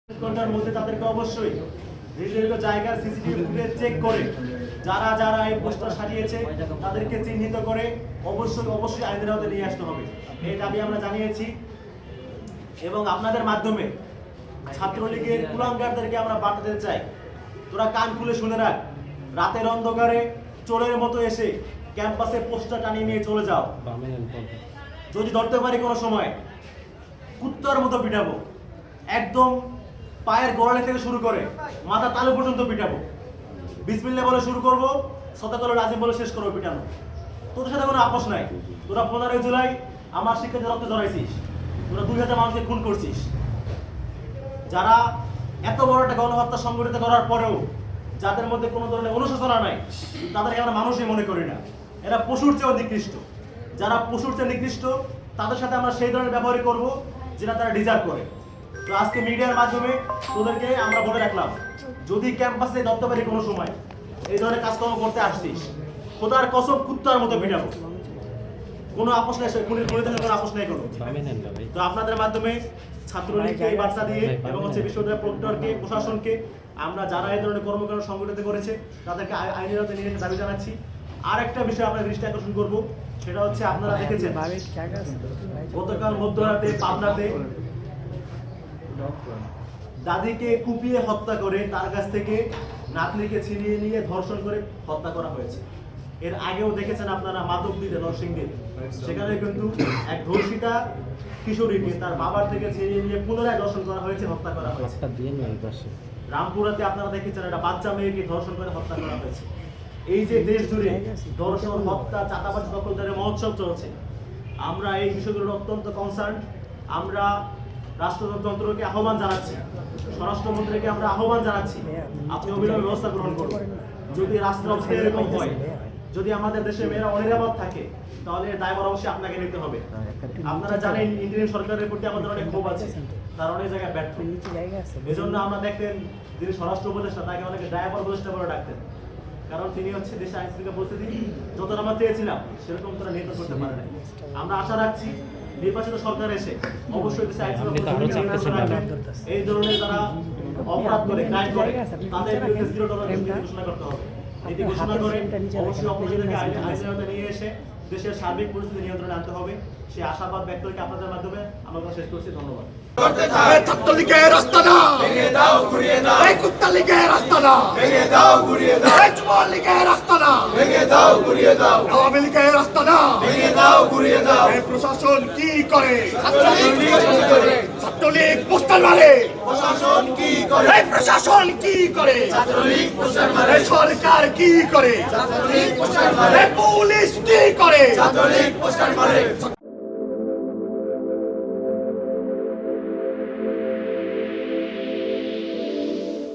ঘন্টার মধ্যে তাদেরকে অবশ্যই নির্ধারিত জায়গার সিসিটিভি ফুটেজ চেক করে যারা যারা এই পোস্টার সাজিয়েছে তাদেরকে চিহ্নিত করে অবশ্যই আইনের আওতায় নিয়ে আসতে হবে। এই দাবি আমরা জানিয়েছি এবং আপনাদের মাধ্যমে ছাত্রলীগের কুলাঙ্গারদেরকে আমরা বার্তা দিতে চাই, তোরা কান খুলে শুনে রাখ, রাতের অন্ধকারে চোরের মতো এসে ক্যাম্পাসে পোস্টার টানিয়ে নিয়ে চলে যাও। যদি ধরতে পারি কোনো সময় কুত্তার মতো পিটাবো, একদম পায়ের গোড়ালি থেকে শুরু করে মাথা তালু পর্যন্ত পিটাবো। বিসমিল্লাহ বলে শুরু করবো, সদাকল রাজিম বলে শেষ করবো পিটানো। তোদের সাথে কোনো আপোষ নাই। তোরা 15 জুলাই আমার শিক্ষার্থীদের রক্তে জড়াইছিস, তোরা 2000 মানুষকে খুন করছিস। যারা এত বড় একটা গণহত্যা সংগঠিত করার পরেও যাদের মধ্যে কোনো ধরনের অনুশোচনা নাই, তাদেরকে আমরা মানুষই মনে করি না। এরা পশুর চেয়েও নিকৃষ্ট। যারা পশুর চেয়ে নিকৃষ্ট তাদের সাথে আমরা সেই ধরনের ব্যবহারই করব যেটা তারা ডিজার্ভ করে। তো আজকে মিডিয়ার মাধ্যমে তোদেরকে আমরা বলে রাখলাম, যদি ক্যাম্পাসে ধরতে পারি কোনো সময় এই ধরনের কাজকর্ম করতে আসছিস, খোদার কসম কুত্তার মতো পিটাবো। কোনো আপোষ নেই, কোনো আপোষ নেই কোনো। তো আপনাদের মাধ্যমে ছাত্রলীগকে এই বার্তা দিয়ে এবং বিশ্ববিদ্যালয় প্রক্টরকে, প্রশাসনকে আমরা যারা এই ধরনের কর্মকাণ্ড সংগঠিত করেছে তাদেরকে আইনের আওতায় নিয়ে দাবি জানাচ্ছি। আর একটা বিষয় আপনার দৃষ্টি আকর্ষণ করবো, সেটা হচ্ছে আপনারা দেখেছেন গতকাল মধ্যরাতে পাবনাতে দাদিকে কুপিয়ে হত্যা করে তার কাছ থেকে নাতনিকে ছিনিয়ে নিয়ে ধর্ষণ করে হত্যা করা হয়েছে। এর আগেও দেখেছেন আপনারা মাধবদীতে, নরসিংদীতে, সেখানে কিন্তু এক ধর্ষিতা কিশোরীকে তার বাবার থেকে ছিনিয়ে নিয়ে পুনরায় ধর্ষণ করা হয়েছে, হত্যা করা হয়েছে। রামপুরাতে আপনারা দেখেছেন একটা বাচ্চা মেয়েকে ধর্ষণ করে হত্যা করা হয়েছে। এই যে দেশ জুড়ে ধর্ষণ, হত্যা, চাঁদাবাজি, দখলদারি মহোৎসব চলছে, আমরা এই বিষয়গুলোর অত্যন্ত কনসার্ন। আমরা রাষ্ট্রযন্ত্রকে আহ্বান জানাচ্ছি, স্বরাষ্ট্রমন্ত্রীকে আমরা আহ্বান জানাচ্ছি, আপনি অবিলম্বে ব্যবস্থা গ্রহণ করুন। যদি রাষ্ট্র অবস্থা এরকম হয়, যদি আমাদের দেশে মেয়েরা অনিরাপদ থাকে, তাহলে এর দায়ভার অবশ্যই আপনাকে নিতে হবে। আপনারা জানেন ইন্ডিয়ান সরকারের প্রতি আমাদের অনেক ক্ষোভ আছে, তার অনেক জায়গায় ব্যর্থ। এজন্য আমরা দেখতেন যিনি স্বরাষ্ট্র উপদেষ্টা তাকে অনেকে ড্রাইভার উপদেষ্টা বলে ডাকতেন, কারণ তিনি হচ্ছে দেশে আইন শৃঙ্খলা পরিস্থিতি যতটা আমরা চেয়েছিলাম সেরকম তারা নিয়ন্ত্রণ করতে পারে না। আমরা আশা রাখছি নির্বাচিত সরকার এসে অবশ্যই দেশে আইন শৃঙ্খলা এই ধরনের যারা অপরাধ করে, ক্রাইম করে, তাদের বিরুদ্ধে 0 টলারেন্স নীতি ঘোষণা করতে হবে। নীতি ঘোষণা করে অবশ্যই অপরাধীদেরকে আইনের আওতায় নিয়ে এসে দেশের সার্বিক পরিস্থিতি নিয়ন্ত্রণে আনতে হবে। সেই আশাবাদ ব্যক্ত করে আপনাদের মাধ্যমে আমরা শেষ করছি। ধন্যবাদ। ছাত্রলীগের রাস্তা না ভেঙে দাও, ঘুরিয়ে দাও। এই কুত্তালীগের রাস্তা না ভেঙে দাও, ঘুরিয়ে দাও। এই যুবলীগের রাস্তা না ভেঙে দাও, ঘুরিয়ে দাও। আওয়ামী লীগের রাস্তা না ভেঙে দাও, ঘুরিয়ে দাও। এই প্রশাসন কি করে? ছাত্রলীগ পোস্টার মারে। প্রশাসন কি করে? এই প্রশাসন কি করে? ছাত্রলীগ পোস্টার মারে। সরকার কি করে? ছাত্রলীগ পোস্টার মারে। পুলিশ কি করে? ছাত্রলীগ পোস্টার মারে।